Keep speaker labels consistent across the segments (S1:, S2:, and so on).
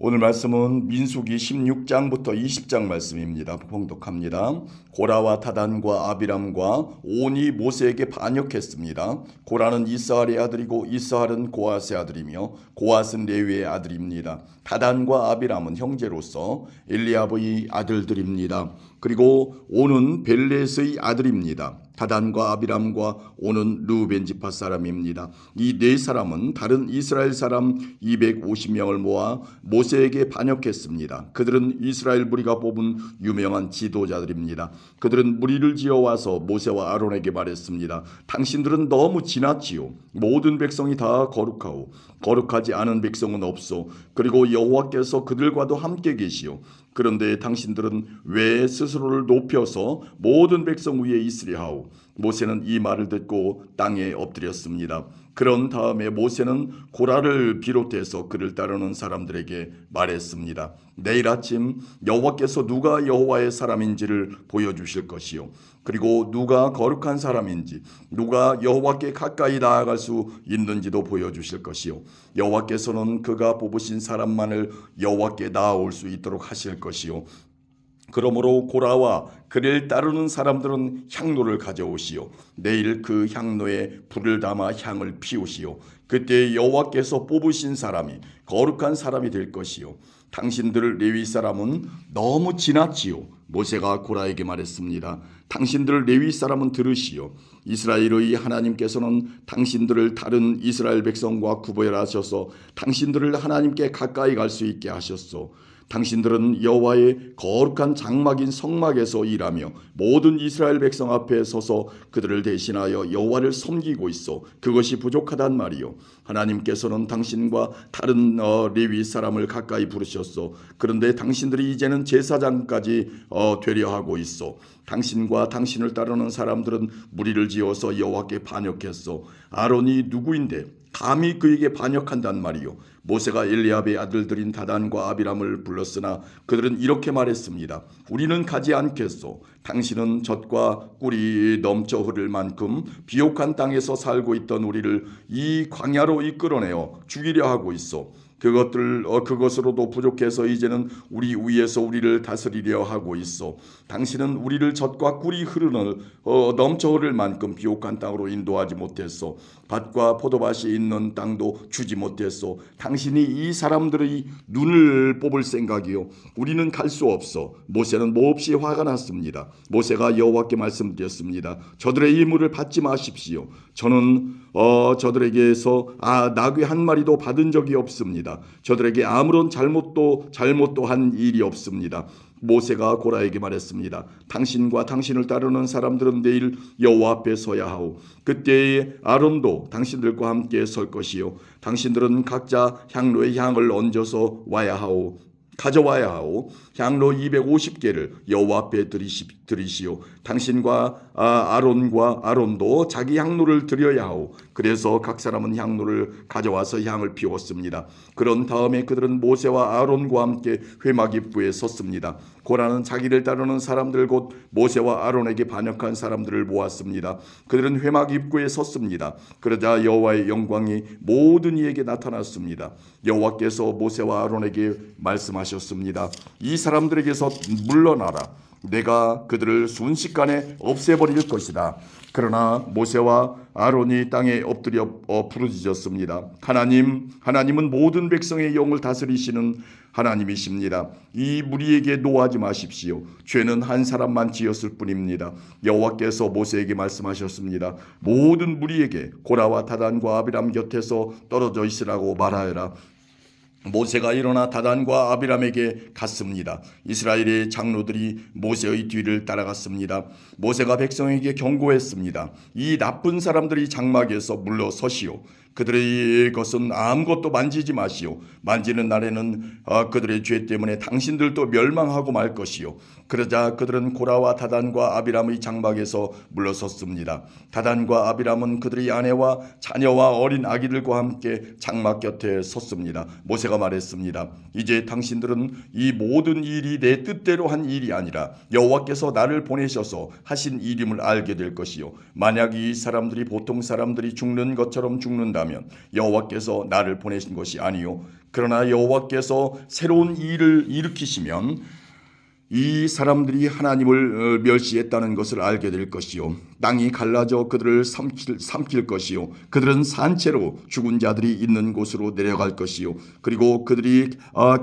S1: 오늘 말씀은 민수기 16장부터 20장 말씀입니다. 봉독합니다. 고라와 다단과 아비람과 온이 모세에게 반역했습니다. 고라는 이스할의 아들이고 이스할은 고앗의 아들이며 고앗은 레위의 아들입니다. 다단과 아비람은 형제로서 엘리압의 아들들입니다. 그리고 온은 벨렛의 아들입니다. 다단과 아비람과 온은 르우벤 지파 사람입니다. 이 네 사람은 다른 이스라엘 사람 250명을 모아 모세에게 반역했습니다. 그들은 이스라엘 무리가 뽑은 유명한 지도자들입니다. 그들은 무리를 지어와서 모세와 아론에게 말했습니다. 당신들은 너무 지났지요. 모든 백성이 다 거룩하오. 거룩하지 않은 백성은 없소. 그리고 여호와께서 그들과도 함께 계시오. 그런데 당신들은 왜 스스로를 높여서 모든 백성 위에 있으려 하오. 모세는 이 말을 듣고 땅에 엎드렸습니다. 그런 다음에 모세는 고라를 비롯해서 그를 따르는 사람들에게 말했습니다. 내일 아침 여호와께서 누가 여호와의 사람인지를 보여주실 것이요. 그리고 누가 거룩한 사람인지, 누가 여호와께 가까이 나아갈 수 있는지도 보여주실 것이요. 여호와께서는 그가 뽑으신 사람만을 여호와께 나아올 수 있도록 하실 것이요. 그러므로 고라와 그를 따르는 사람들은 향로를 가져오시오. 내일 그 향로에 불을 담아 향을 피우시오. 그때 여호와께서 뽑으신 사람이 거룩한 사람이 될 것이요. 당신들 레위 사람은 너무 지났지요. 모세가 고라에게 말했습니다. 당신들 레위 사람은 들으시오. 이스라엘의 하나님께서는 당신들을 다른 이스라엘 백성과 구별하셔서 당신들을 하나님께 가까이 갈 수 있게 하셨소. 당신들은 여호와의 거룩한 장막인 성막에서 일하며 모든 이스라엘 백성 앞에 서서 그들을 대신하여 여호와를 섬기고 있어. 그것이 부족하단 말이요. 하나님께서는 당신과 다른 레위 사람을 가까이 부르셨어. 그런데 당신들이 이제는 제사장까지 되려 하고 있어. 당신과 당신을 따르는 사람들은 무리를 지어서 여호와께 반역했어. 아론이 누구인데 감히 그에게 반역한단 말이요. 모세가 엘리압의 아들들인 다단과 아비람을 불렀으나 그들은 이렇게 말했습니다. 우리는 가지 않겠소. 당신은 젖과 꿀이 넘쳐 흐를 만큼 비옥한 땅에서 살고 있던 우리를 이 광야로 이끌어내어 죽이려 하고 있어. 그것으로도 부족해서 이제는 우리 위에서 우리를 다스리려 하고 있어. 당신은 우리를 젖과 꿀이 넘쳐 흐를 만큼 비옥한 땅으로 인도하지 못했어. 밭과 포도밭이 있는 땅도 주지 못했어. 당신이 이 사람들의 눈을 뽑을 생각이요. 우리는 갈 수 없어. 모세는 몹시 화가 났습니다. 모세가 여호와께 말씀드렸습니다. 저들의 예물을 받지 마십시오. 저는 저들에게서 나귀 한 마리도 받은 적이 없습니다. 저들에게 아무런 잘못도 한 일이 없습니다. 모세가 고라에게 말했습니다. 당신과 당신을 따르는 사람들은 내일 여호와 앞에 서야 하오. 그때에 아론도 당신들과 함께 설 것이요. 당신들은 각자 향로에 향을 얹어서 가져와야 하오. 향로 250개를 여호와 앞에 드리시오. 당신과 아론도 자기 향로를 드려야 하오. 그래서 각 사람은 향로를 가져와서 향을 피웠습니다. 그런 다음에 그들은 모세와 아론과 함께 회막 입구에 섰습니다. 고라는 자기를 따르는 사람들 곧 모세와 아론에게 반역한 사람들을 모았습니다. 그들은 회막 입구에 섰습니다. 그러자 여호와의 영광이 모든 이에게 나타났습니다. 여호와께서 모세와 아론에게 말씀하셨습니다. 이 사람들에게서 물러나라. 내가 그들을 순식간에 없애버릴 것이다. 그러나 모세와 아론이 땅에 엎드려 부르짖었습니다. 하나님은 모든 백성의 영을 다스리시는 하나님이십니다. 이 무리에게 노하지 마십시오. 죄는 한 사람만 지었을 뿐입니다. 여호와께서 모세에게 말씀하셨습니다. 모든 무리에게 고라와 다단과 아비람 곁에서 떨어져 있으라고 말하여라. 모세가 일어나 다단과 아비람에게 갔습니다. 이스라엘의 장로들이 모세의 뒤를 따라갔습니다. 모세가 백성에게 경고했습니다. 이 나쁜 사람들이 장막에서 물러서시오. 그들의 것은 아무것도 만지지 마시오. 만지는 날에는 그들의 죄 때문에 당신들도 멸망하고 말 것이요. 그러자 그들은 고라와 다단과 아비람의 장막에서 물러섰습니다. 다단과 아비람은 그들의 아내와 자녀와 어린 아기들과 함께 장막 곁에 섰습니다. 모세가 말했습니다. 이제 당신들은 이 모든 일이 내 뜻대로 한 일이 아니라 여호와께서 나를 보내셔서 하신 일임을 알게 될 것이요, 만약 이 사람들이 보통 사람들이 죽는 것처럼 죽는다면 여호와께서 나를 보내신 것이 아니요, 그러나 여호와께서 새로운 일을 일으키시면 이 사람들이 하나님을 멸시했다는 것을 알게 될 것이요, 땅이 갈라져 그들을 삼킬 것이요, 그들은 산채로 죽은 자들이 있는 곳으로 내려갈 것이요, 그리고 그들이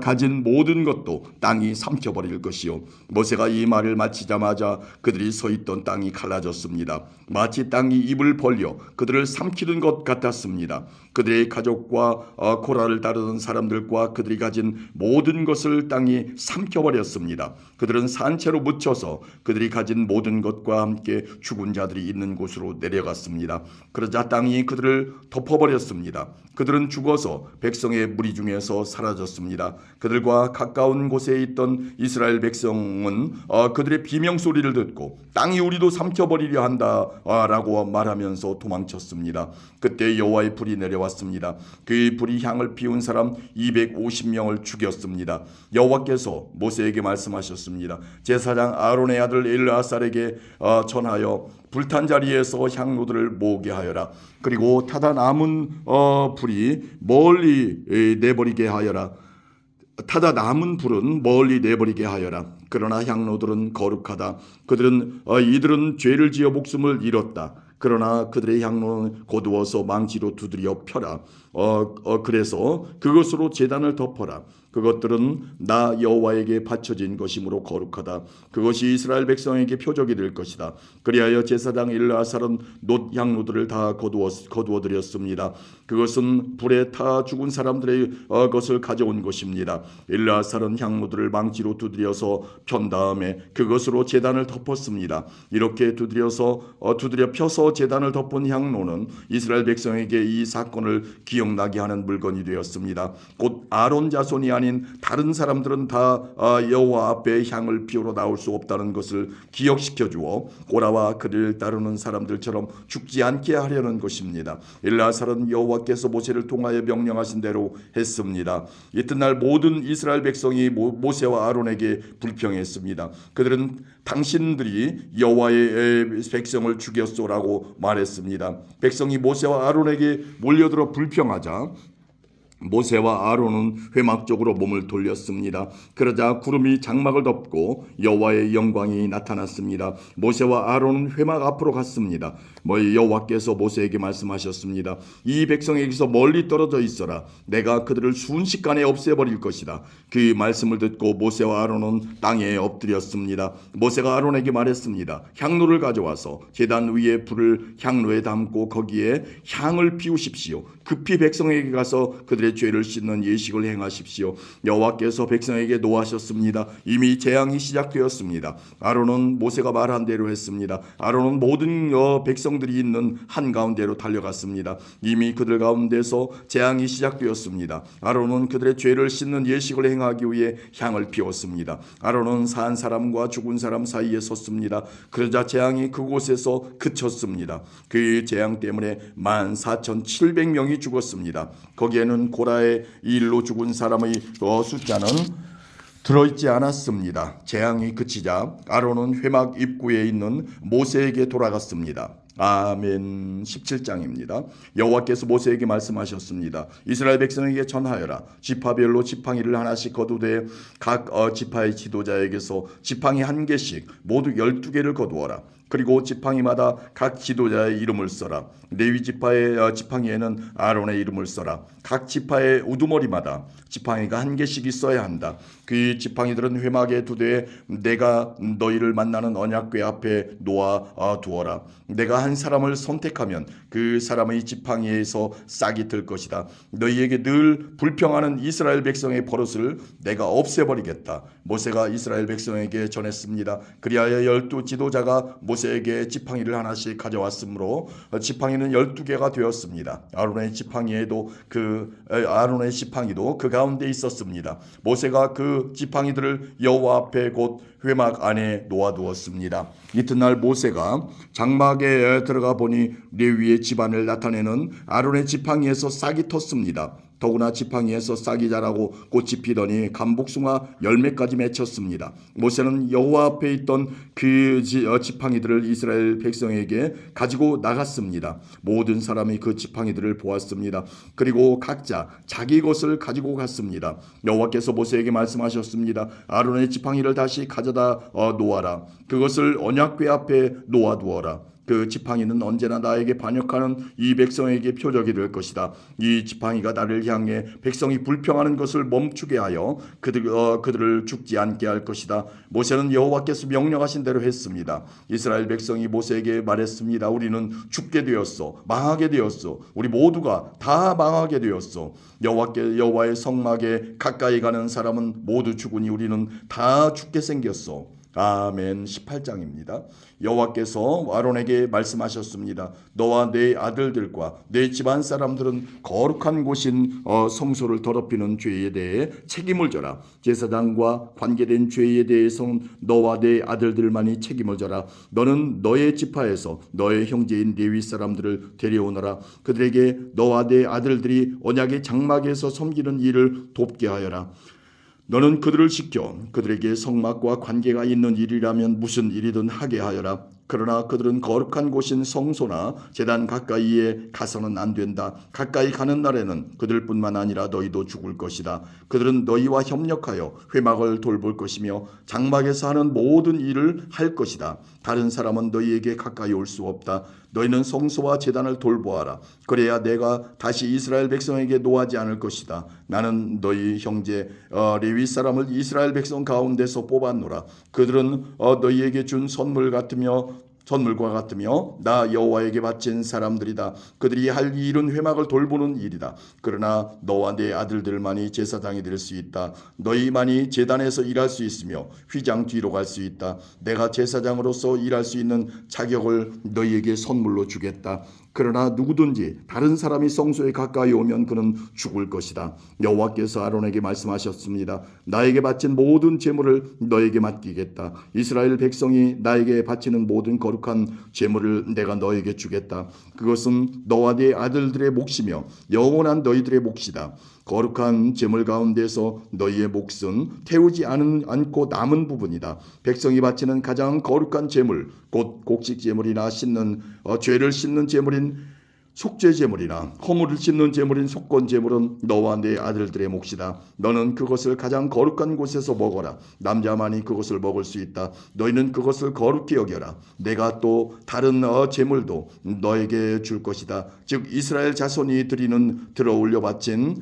S1: 가진 모든 것도 땅이 삼켜버릴 것이요. 모세가 이 말을 마치자마자 그들이 서 있던 땅이 갈라졌습니다. 마치 땅이 입을 벌려 그들을 삼키는 것 같았습니다. 그들의 가족과 고라를 따르는 사람들과 그들이 가진 모든 것을 땅이 삼켜버렸습니다. 그들은 산채로 묻혀서 그들이 가진 모든 것과 함께 죽은 자들이 있는 곳으로 내려갔습니다. 그러자 땅이 그들을 덮어버렸습니다. 그들은 죽어서 백성의 무리 중에서 사라졌습니다. 그들과 가까운 곳에 있던 이스라엘 백성은 그들의 비명소리를 듣고 땅이 우리도 삼켜버리려 한다라고 말하면서 도망쳤습니다. 그때 여호와의 불이 내려왔습니다. 그 불이 향을 피운 사람 250명을 죽였습니다. 여호와께서 모세에게 말씀하셨습니다. 제사장 아론의 아들 엘르아살에게 전하여 불탄 자리에서 향로들을 모으게 하여라. 그리고 타다 남은 불이 멀리 내버리게 하여라. 타다 남은 불은 멀리 내버리게 하여라. 그러나 향로들은 거룩하다. 이들은 죄를 지어 목숨을 잃었다. 그러나 그들의 향로는 고두어서 망치로 두드려 펴라. 그래서 그것으로 제단을 덮어라. 그것들은 나 여호와에게 바쳐진 것이므로 거룩하다. 그것이 이스라엘 백성에게 표적이 될 것이다. 그리하여 제사장 엘르아살은 놋 향로들을 다 거두어 드렸습니다. 그것은 불에 타 죽은 사람들의 것을 가져온 것입니다. 엘르아살은 향로들을 망치로 두드려서 편 다음에 그것으로 제단을 덮었습니다. 이렇게 두드려 펴서 제단을 덮은 향로는 이스라엘 백성에게 이 사건을 기억나게 하는 물건이 되었습니다. 곧 아론 자손이 아닌 다른 사람들은 다 여호와 앞에 향을 피우러 나올 수 없다는 것을 기억시켜 주어 고라와 그를 따르는 사람들처럼 죽지 않게 하려는 것입니다. 엘르아살은 여호와께서 모세를 통하여 명령하신 대로 했습니다. 이튿날 모든 이스라엘 백성이 모세와 아론에게 불평했습니다. 그들은 당신들이 여호와의 백성을 죽였소라고 말했습니다. 백성이 모세와 아론에게 몰려들어 불평하자 모세와 아론은 회막 쪽으로 몸을 돌렸습니다. 그러자 구름이 장막을 덮고 여호와의 영광이 나타났습니다. 모세와 아론은 회막 앞으로 갔습니다. 여호와께서 모세에게 말씀하셨습니다. 이 백성에게서 멀리 떨어져 있어라. 내가 그들을 순식간에 없애버릴 것이다. 그 말씀을 듣고 모세와 아론은 땅에 엎드렸습니다. 모세가 아론에게 말했습니다. 향로를 가져와서 제단 위에 불을 향로에 담고 거기에 향을 피우십시오. 급히 백성에게 가서 그들의 죄를 씻는 예식을 행하십시오. 여호와께서 백성에게 노하셨습니다. 이미 재앙이 시작되었습니다. 아론은 모세가 말한 대로 했습니다. 아론은 모든 백성들이 있는 한가운데로 달려갔습니다. 이미 그들 가운데서 재앙이 시작되었습니다. 아론은 그들의 죄를 씻는 예식을 행하기 위해 향을 피웠습니다. 아론은 산 사람과 죽은 사람 사이에 섰습니다. 그러자 재앙이 그곳에서 그쳤습니다. 그 재앙 때문에 14,700명이 죽었습니다. 거기에는 고라의 일로 죽은 사람의 숫자는 들어있지 않았습니다. 재앙이 그치자 아론은 회막 입구에 있는 모세에게 돌아갔습니다. 아멘. 17장입니다. 여호와께서 모세에게 말씀하셨습니다. 이스라엘 백성에게 전하여라. 지파별로 지팡이를 하나씩 거두되 각 지파의 지도자에게서 지팡이 한 개씩 모두 12개를 거두어라. 그리고 지팡이마다 각 지도자의 이름을 써라. 레위 지파의 지팡이에는 아론의 이름을 써라. 각 지파의 우두머리마다 지팡이가 한 개씩 있어야 한다. 그 지팡이들은 회막에 두되 내가 너희를 만나는 언약궤 앞에 놓아 두어라. 내가 한 사람을 선택하면 그 사람의 지팡이에서 싹이 들 것이다. 너희에게 늘 불평하는 이스라엘 백성의 버릇을 내가 없애버리겠다. 모세가 이스라엘 백성에게 전했습니다. 그리하여 12 지도자가 모세에게 지팡이를 하나씩 가져왔으므로 지팡이는 12개가 되었습니다. 아론의 지팡이도 그 가운데 있었습니다. 모세가 그 지팡이들을 여호와 앞에 곧 회막 안에 놓아두었습니다. 이튿날 모세가 장막에 들어가 보니 레위의 집안을 나타내는 아론의 지팡이에서 싹이 텄습니다. 더구나 지팡이에서 싹이 자라고 꽃이 피더니 감복숭아 열매까지 맺혔습니다. 모세는 여호와 앞에 있던 그 지팡이들을 이스라엘 백성에게 가지고 나갔습니다. 모든 사람이 그 지팡이들을 보았습니다. 그리고 각자 자기 것을 가지고 갔습니다. 여호와께서 모세에게 말씀하셨습니다. 아론의 지팡이를 다시 가져다 놓아라. 그것을 언약궤 앞에 놓아두어라. 그 지팡이는 언제나 나에게 반역하는 이 백성에게 표적이 될 것이다. 이 지팡이가 나를 향해 백성이 불평하는 것을 멈추게 하여 그들을 죽지 않게 할 것이다. 모세는 여호와께서 명령하신 대로 했습니다. 이스라엘 백성이 모세에게 말했습니다. 우리는 죽게 되었어. 망하게 되었어. 우리 모두가 다 망하게 되었어. 여호와의 성막에 가까이 가는 사람은 모두 죽으니 우리는 다 죽게 생겼어. 아멘. 18장입니다. 여호와께서 아론에게 말씀하셨습니다. 너와 내 아들들과 내 집안 사람들은 거룩한 곳인 성소를 더럽히는 죄에 대해 책임을 져라. 제사장과 관계된 죄에 대해서는 너와 내 아들들만이 책임을 져라. 너는 너의 지파에서 너의 형제인 레위 사람들을 데려오너라. 그들에게 너와 내 아들들이 언약의 장막에서 섬기는 일을 돕게 하여라. 너는 그들을 지켜 그들에게 성막과 관계가 있는 일이라면 무슨 일이든 하게 하여라. 그러나 그들은 거룩한 곳인 성소나 제단 가까이에 가서는 안 된다. 가까이 가는 날에는 그들뿐만 아니라 너희도 죽을 것이다. 그들은 너희와 협력하여 회막을 돌볼 것이며 장막에서 하는 모든 일을 할 것이다. 다른 사람은 너희에게 가까이 올 수 없다. 너희는 성소와 제단을 돌보아라. 그래야 내가 다시 이스라엘 백성에게 노하지 않을 것이다. 나는 너희 형제 레위 사람을 이스라엘 백성 가운데서 뽑았노라. 그들은 너희에게 준 선물과 같으며 나 여호와에게 바친 사람들이다. 그들이 할 일은 회막을 돌보는 일이다. 그러나 너와 내 아들들만이 제사장이 될 수 있다. 너희만이 제단에서 일할 수 있으며 휘장 뒤로 갈 수 있다. 내가 제사장으로서 일할 수 있는 자격을 너희에게 선물로 주겠다. 그러나 누구든지 다른 사람이 성소에 가까이 오면 그는 죽을 것이다. 여호와께서 아론에게 말씀하셨습니다. 나에게 바친 모든 제물을 너에게 맡기겠다. 이스라엘 백성이 나에게 바치는 모든 거룩한 제물을 내가 너에게 주겠다. 그것은 너와 네 아들들의 몫이며 영원한 너희들의 몫이다. 거룩한 제물 가운데서 너희의 몫은 태우지 않고 남은 부분이다. 백성이 바치는 가장 거룩한 제물, 곧 곡식 제물이나 죄를 씻는 제물인 속죄 제물이나 허물을 씻는 제물인 속건 제물은 너와 내 아들들의 몫이다. 너는 그것을 가장 거룩한 곳에서 먹어라. 남자만이 그것을 먹을 수 있다. 너희는 그것을 거룩히 여겨라. 내가 또 다른 제물도 너에게 줄 것이다. 즉 이스라엘 자손이 들어올려 바친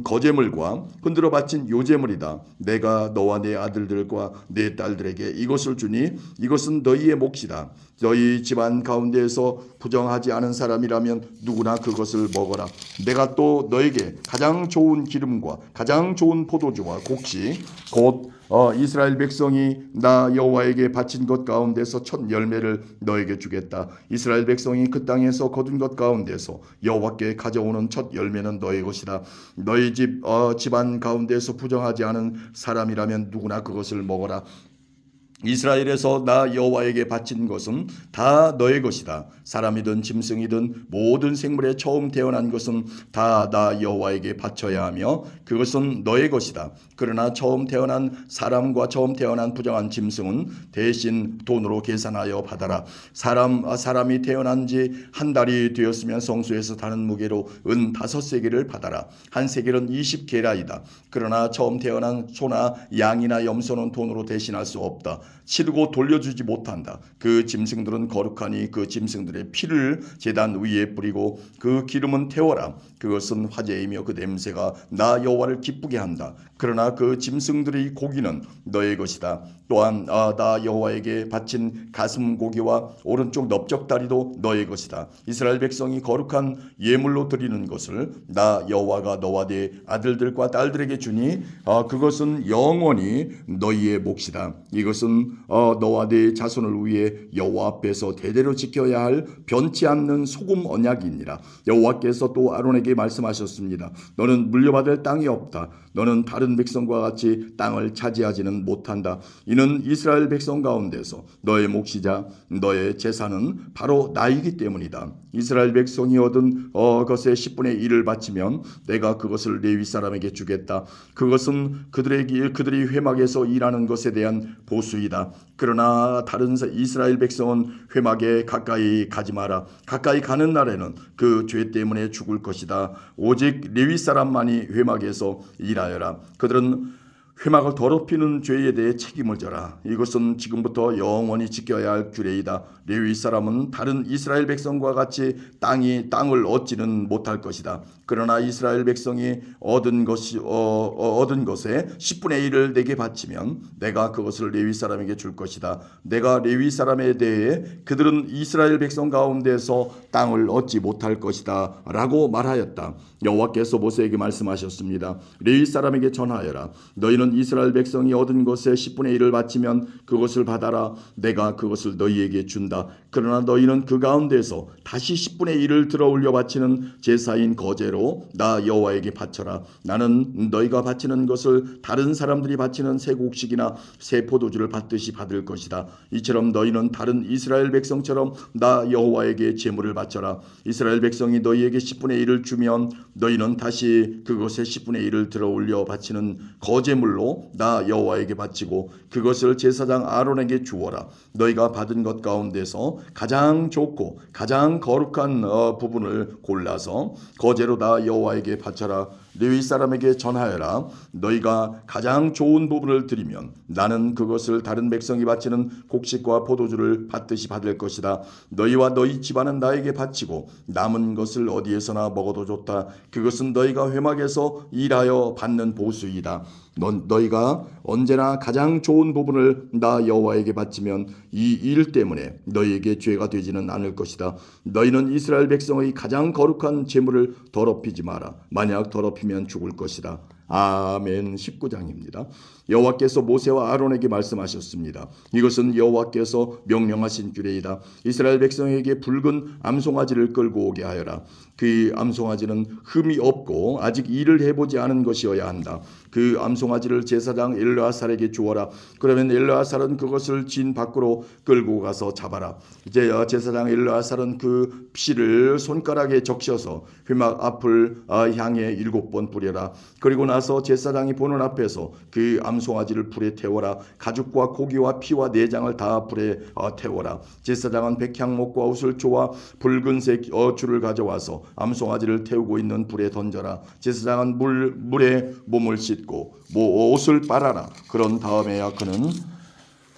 S1: 거제물과 흔들어 바친 요제물이다. 내가 너와 내 아들들과 내 딸들에게 이것을 주니 이것은 너희의 몫이다. 너희 집안 가운데에서 부정하지 않은 사람이라면 누구나 그것을 먹어라. 내가 또 너에게 가장 좋은 기름과 가장 좋은 포도주와 곡식 곧 이스라엘 백성이 나 여호와에게 바친 것 가운데서 첫 열매를 너에게 주겠다. 이스라엘 백성이 그 땅에서 거둔 것 가운데서 여호와께 가져오는 첫 열매는 너의 것이다. 너희 집안 가운데서 부정하지 않은 사람이라면 누구나 그것을 먹어라. 이스라엘에서 나 여호와에게 바친 것은 다 너의 것이다. 사람이든 짐승이든 모든 생물에 처음 태어난 것은 다 나 여호와에게 바쳐야 하며 그것은 너의 것이다. 그러나 처음 태어난 사람과 처음 태어난 부정한 짐승은 대신 돈으로 계산하여 받아라. 사람이 태어난 지 한 달이 되었으면 성소에서 다는 무게로 은 5세겔을 받아라. 한 세겔은 20게라이다. 그러나 처음 태어난 소나 양이나 염소는 돈으로 대신할 수 없다. 치르고 돌려주지 못한다. 그 짐승들은 거룩하니 그 짐승들의 피를 제단 위에 뿌리고 그 기름은 태워라. 그것은 화제이며 그 냄새가 나 여호와를 기쁘게 한다. 그러나 그 짐승들의 고기는 너의 것이다. 또한 나 여호와에게 바친 가슴 고기와 오른쪽 넓적다리도 너의 것이다. 이스라엘 백성이 거룩한 예물로 드리는 것을 나 여호와가 너와 네 아들들과 딸들에게 주니 그것은 영원히 너희의 몫이다. 이것은 너와 네 자손을 위해 여호와 앞에서 대대로 지켜야 할 변치 않는 소금 언약이니라. 여호와께서 또 아론에게 말씀하셨습니다. 너는 물려받을 땅이 없다. 너는 다른 백성과 같이 땅을 차지하지는 못한다. 이는 이스라엘 백성 가운데서 너의 몫이자 너의 재산은 바로 나이기 때문이다. 이스라엘 백성이 얻은 것의 10분의 1을 바치면 내가 그것을 레위 사람에게 주겠다. 그것은 그들이 회막에서 일하는 것에 대한 보수이다. 그러나 다른 이스라엘 백성은 회막에 가까이 가지 마라. 가까이 가는 날에는 그 죄 때문에 죽을 것이다. 오직 레위 사람만이 회막에서 일하여라. 그들은 회막을 더럽히는 죄에 대해 책임을 져라. 이것은 지금부터 영원히 지켜야 할 규례이다. 레위 사람은 다른 이스라엘 백성과 같이 땅을 얻지는 못할 것이다. 그러나 이스라엘 백성이 얻은 것에 10분의 1을 내게 바치면 내가 그것을 레위 사람에게 줄 것이다. 내가 레위 사람에 대해 그들은 이스라엘 백성 가운데서 땅을 얻지 못할 것이다 라고 말하였다. 여호와께서 모세에게 말씀하셨습니다. 레위 사람에게 전하여라. 너희는 이스라엘 백성이 얻은 것의 10분의 1을 바치면 그것을 받아라. 내가 그것을 너희에게 준다. 그러나 너희는 그 가운데서 다시 10분의 1을 들어 올려 바치는 제사인 거제로 나 여호와에게 바쳐라. 나는 너희가 바치는 것을 다른 사람들이 바치는 새 곡식이나 새 포도주를 받듯이 받을 것이다. 이처럼 너희는 다른 이스라엘 백성처럼 나 여호와에게 제물을 바쳐라. 이스라엘 백성이 너희에게 10분의 1을 주면 너희는 다시 그것의 10분의 1을 들어 올려 바치는 거제물로 나 여호와에게 바치고 그것을 제사장 아론에게 주어라. 너희가 받은 것 가운데서 가장 좋고 가장 거룩한 부분을 골라서 거제로 나 여호와에게 바쳐라. 레위 사람에게 전하여라. 너희가 가장 좋은 부분을 드리면 나는 그것을 다른 백성이 바치는 곡식과 포도주를 받듯이 받을 것이다. 너희와 너희 집안은 나에게 바치고 남은 것을 어디에서나 먹어도 좋다. 그것은 너희가 회막에서 일하여 받는 보수이다. 너희가 언제나 가장 좋은 부분을 나 여호와에게 바치면 이 일 때문에 너희에게 죄가 되지는 않을 것이다. 너희는 이스라엘 백성의 가장 거룩한 제물을 더럽히지 마라. 만약 더럽히면 죽을 것이다. 아멘. 19장입니다. 여호와께서 모세와 아론에게 말씀하셨습니다. 이것은 여호와께서 명령하신 규례이다. 이스라엘 백성에게 붉은 암송아지를 끌고 오게 하여라. 그 암송아지는 흠이 없고 아직 일을 해보지 않은 것이어야 한다. 그 암송아지를 제사장 엘르아살에게 주어라. 그러면 엘르아살은 그것을 진 밖으로 끌고 가서 잡아라. 이제 제사장 엘르아살은 그 피를 손가락에 적셔서 회막 앞을 향해 7번 뿌려라. 그리고 나서 제사장이 보는 앞에서 그 암송아지를 불에 태워라. 가죽과 고기와 피와 내장을 다 불에 태워라. 제사장은 백향목과 우슬초와 붉은색 줄을 가져와서 암송아지를 태우고 있는 불에 던져라. 제사장은 물에 몸을 씻고 옷을 빨아라. 그런 다음에야 그는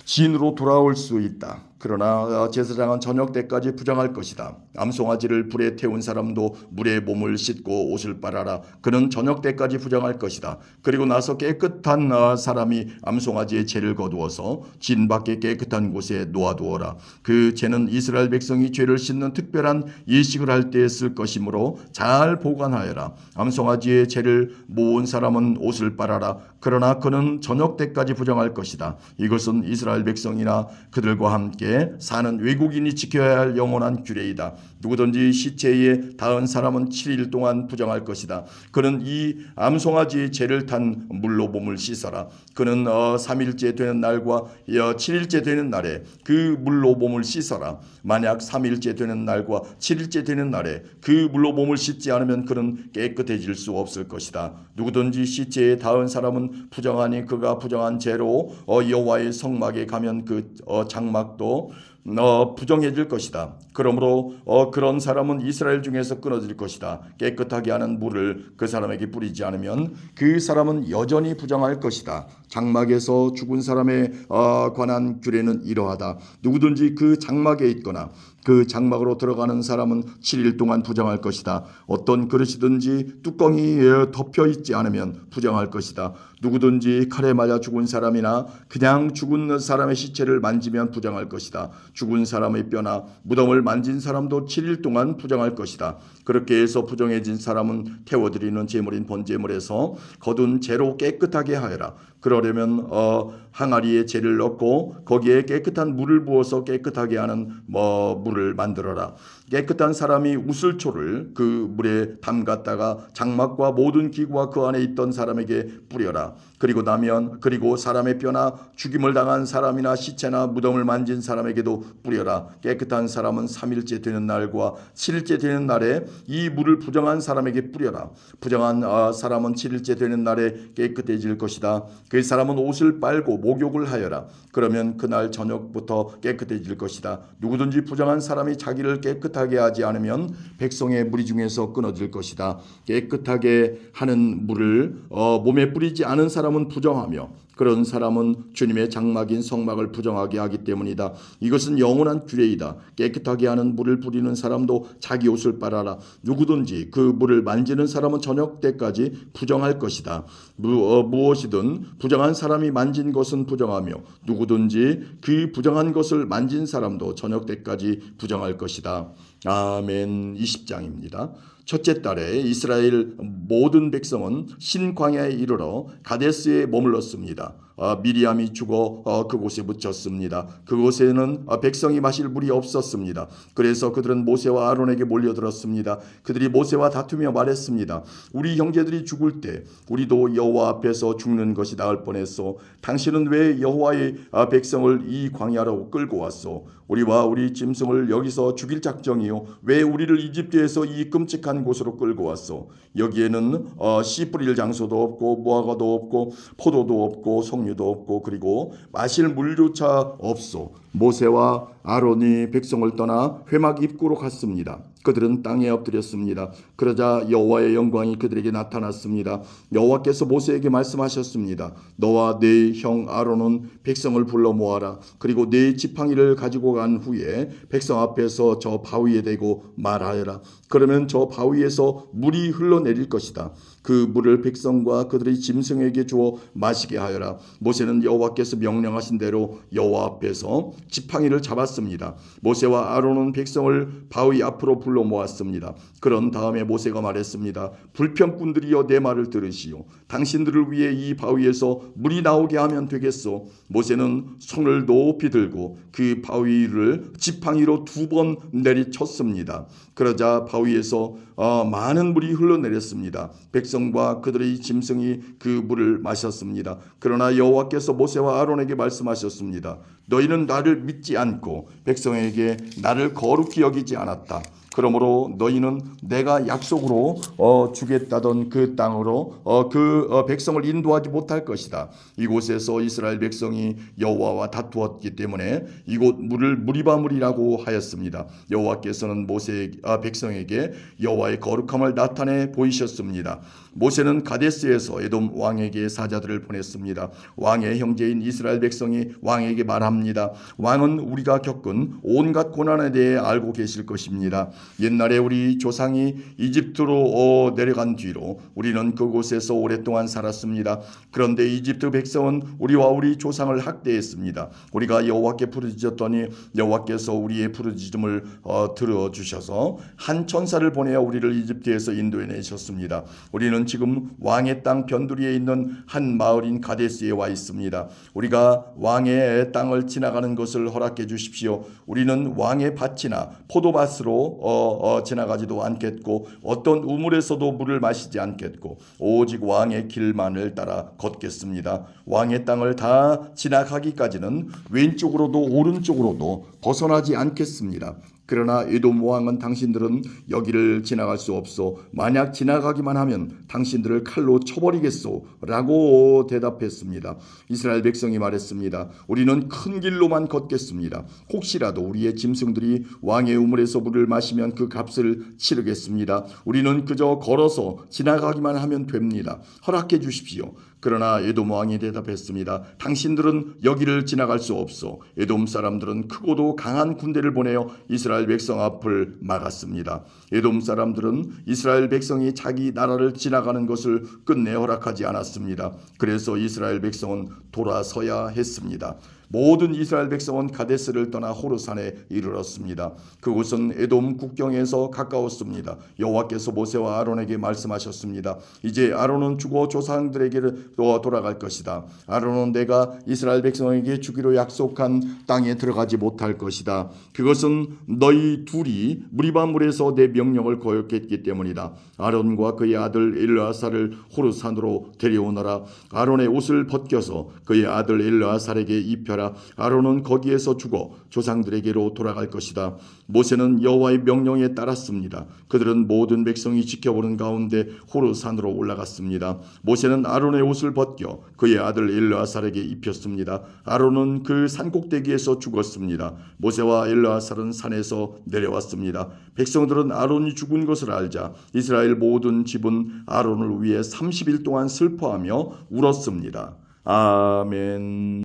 S1: 진으로 돌아올 수 있다. 그러나 제사장은 저녁 때까지 부정할 것이다. 암송아지를 불에 태운 사람도 물에 몸을 씻고 옷을 빨아라. 그는 저녁 때까지 부정할 것이다. 그리고 나서 깨끗한 사람이 암송아지의 죄를 거두어서 진 밖에 깨끗한 곳에 놓아두어라. 그 죄는 이스라엘 백성이 죄를 씻는 특별한 예식을 할 때 쓸 것이므로 잘 보관하여라. 암송아지의 죄를 모은 사람은 옷을 빨아라. 그러나 그는 저녁 때까지 부정할 것이다. 이것은 이스라엘 백성이나 그들과 함께 사는 외국인이 지켜야 할 영원한 규례이다. 누구든지 시체에 닿은 사람은 7일 동안 부정할 것이다. 그는 이 암송아지의 죄를 탄 물로 몸을 씻어라. 그는 3일째 되는 날과 7일째 되는 날에 그 물로 몸을 씻어라. 만약 3일째 되는 날과 7일째 되는 날에 그 물로 몸을 씻지 않으면 그는 깨끗해질 수 없을 것이다. 누구든지 시체에 닿은 사람은 부정하니 그가 부정한 죄로 여호와의 성막에 가면 그 장막도 부정해질 것이다. 그러므로 그런 사람은 이스라엘 중에서 끊어질 것이다. 깨끗하게 하는 물을 그 사람에게 뿌리지 않으면 그 사람은 여전히 부정할 것이다. 장막에서 죽은 사람에 관한 규례는 이러하다. 누구든지 그 장막에 있거나 그 장막으로 들어가는 사람은 7일 동안 부정할 것이다. 어떤 그릇이든지 뚜껑이 덮여 있지 않으면 부정할 것이다. 누구든지 칼에 맞아 죽은 사람이나 그냥 죽은 사람의 시체를 만지면 부정할 것이다. 죽은 사람의 뼈나 무덤을 만진 사람도 7일 동안 부정할 것이다. 그렇게 해서 부정해진 사람은 태워드리는 제물인 번제물에서 거둔 재로 깨끗하게 하여라. 그러려면 항아리에 재를 넣고 거기에 깨끗한 물을 부어서 깨끗하게 하는 물을 만들어라. 깨끗한 사람이 우슬초를 그 물에 담갔다가 장막과 모든 기구와 그 안에 있던 사람에게 뿌려라. 그리고 사람의 뼈나 죽임을 당한 사람이나 시체나 무덤을 만진 사람에게도 뿌려라. 깨끗한 사람은 3일째 되는 날과 7일째 되는 날에 이 물을 부정한 사람에게 뿌려라. 부정한 사람은 7일째 되는 날에 깨끗해질 것이다. 그 사람은 옷을 빨고 목욕을 하여라. 그러면 그날 저녁부터 깨끗해질 것이다. 누구든지 부정한 사람이 자기를 깨끗하게 하지 않으면 백성의 무리 중에서 끊어질 것이다. 깨끗하게 하는 물을 몸에 뿌리지 않은 사람은 부정하며 그런 사람은 주님의 장막인 성막을 부정하게 하기 때문이다. 이것은 영원한 규례이다. 깨끗하게 하는 물을 뿌리는 사람도 자기 옷을 빨아라. 누구든지 그 물을 만지는 사람은 저녁 때까지 부정할 것이다. 무엇이든 부정한 사람이 만진 것은 부정하며 누구든지 그 부정한 것을 만진 사람도 저녁 때까지 부정할 것이다. 아멘. 20장입니다. 첫째 달에 이스라엘 모든 백성은 신광야에 이르러 가데스에 머물렀습니다. 미리암이 죽어 그곳에 묻혔습니다. 그곳에는 백성이 마실 물이 없었습니다. 그래서 그들은 모세와 아론에게 몰려들었습니다. 그들이 모세와 다투며 말했습니다. 우리 형제들이 죽을 때 우리도 여호와 앞에서 죽는 것이 나을 뻔했소. 당신은 왜 여호와의 백성을 씨 광야로 끌고 왔소? 우리와 우리 짐승을 여기서 죽일 작정이요, 왜 우리를 이집트에서 이 끔찍한 곳으로 끌고 왔소? 여기에는 씨 뿌릴 장소도 없고 무화과도 없고 포도도 없고 석류도 없고 그리고 마실 물조차 없소. 모세와 아론이 백성을 떠나 회막 입구로 갔습니다. 그들은 땅에 엎드렸습니다. 그러자 여호와의 영광이 그들에게 나타났습니다. 여호와께서 모세에게 말씀하셨습니다. 너와 네 형 아론은 백성을 불러 모아라. 그리고 네 지팡이를 가지고 간 후에 백성 앞에서 저 바위에 대고 말하여라. 그러면 저 바위에서 물이 흘러내릴 것이다. 그 물을 백성과 그들의 짐승에게 주어 마시게 하여라. 모세는 여호와께서 명령하신 대로 여호와 앞에서 지팡이를 잡았습니다. 모세와 아론은 백성을 바위 앞으로 불러 모았습니다. 그런 다음에 모세가 말했습니다. 불평꾼들이여 내 말을 들으시오. 당신들을 위해 이 바위에서 물이 나오게 하면 되겠소. 모세는 손을 높이 들고 그 바위를 지팡이로 2번 내리쳤습니다. 그러자 바위에서 많은 물이 흘러내렸습니다. 백성과 그들의 짐승이 그 물을 마셨습니다. 그러나 여호와께서 모세와 아론에게 말씀하셨습니다. 너희는 나를 믿지 않고 백성에게 나를 거룩히 여기지 않았다. 그러므로 너희는 내가 약속으로 주겠다던 그 땅으로 백성을 인도하지 못할 것이다. 이곳에서 이스라엘 백성이 여호와와 다투었기 때문에 이곳 물을 무리바물이라고 하였습니다. 여호와께서는 백성에게 여호와의 거룩함을 나타내 보이셨습니다. 모세는 가데스에서 에돔 왕에게 사자들을 보냈습니다. 왕의 형제인 이스라엘 백성이 왕에게 말합니다. 왕은 우리가 겪은 온갖 고난에 대해 알고 계실 것입니다. 옛날에 우리 조상이 이집트로 내려간 뒤로 우리는 그곳에서 오랫동안 살았습니다. 그런데 이집트 백성은 우리와 우리 조상을 학대했습니다. 우리가 여호와께 부르짖었더니 여호와께서 우리의 부르짖음을 들어주셔서 한 천사를 보내어 우리를 이집트에서 인도해내셨습니다. 우리는 지금 왕의 땅 변두리에 있는 한 마을인 가데스에 와 있습니다. 우리가 왕의 땅을 지나가는 것을 허락해 주십시오. 우리는 왕의 밭이나 포도밭으로 지나가지도 않겠고 어떤 우물에서도 물을 마시지 않겠고 오직 왕의 길만을 따라 걷겠습니다. 왕의 땅을 다 지나가기까지는 왼쪽으로도 오른쪽으로도 벗어나지 않겠습니다. 그러나 에돔 왕은 당신들은 여기를 지나갈 수 없소. 만약 지나가기만 하면 당신들을 칼로 쳐버리겠소 라고 대답했습니다. 이스라엘 백성이 말했습니다. 우리는 큰 길로만 걷겠습니다. 혹시라도 우리의 짐승들이 왕의 우물에서 물을 마시면 그 값을 치르겠습니다. 우리는 그저 걸어서 지나가기만 하면 됩니다. 허락해 주십시오. 그러나 에돔 왕이 대답했습니다. 당신들은 여기를 지나갈 수 없어. 에돔 사람들은 크고도 강한 군대를 보내어 이스라엘 백성 앞을 막았습니다. 에돔 사람들은 이스라엘 백성이 자기 나라를 지나가는 것을 끝내 허락하지 않았습니다. 그래서 이스라엘 백성은 돌아서야 했습니다. 모든 이스라엘 백성은 가데스를 떠나 호르산에 이르렀습니다. 그곳은 에돔 국경에서 가까웠습니다. 여호와께서 모세와 아론에게 말씀하셨습니다. 이제 아론은 죽어 조상들에게 돌아갈 것이다. 아론은 내가 이스라엘 백성에게 주기로 약속한 땅에 들어가지 못할 것이다. 그것은 너희 둘이 무리바 물에서 내 명령을 거역했기 때문이다. 아론과 그의 아들 엘르아살을 호르산으로 데려오너라. 아론의 옷을 벗겨서 그의 아들 엘르아살에게 입혀라. 아론은 거기에서 죽어 조상들에게로 돌아갈 것이다. 모세는 여호와의 명령에 따랐습니다. 그들은 모든 백성이 지켜보는 가운데 호르산으로 올라갔습니다. 모세는 아론의 옷을 벗겨 그의 아들 엘르아살에게 입혔습니다. 아론은 그 산꼭대기에서 죽었습니다. 모세와 엘르아살은 산에서 내려왔습니다. 백성들은 아론이 죽은 것을 알자 이스라엘 모든 집은 아론을 위해 30일 동안 슬퍼하며 울었습니다. 아멘.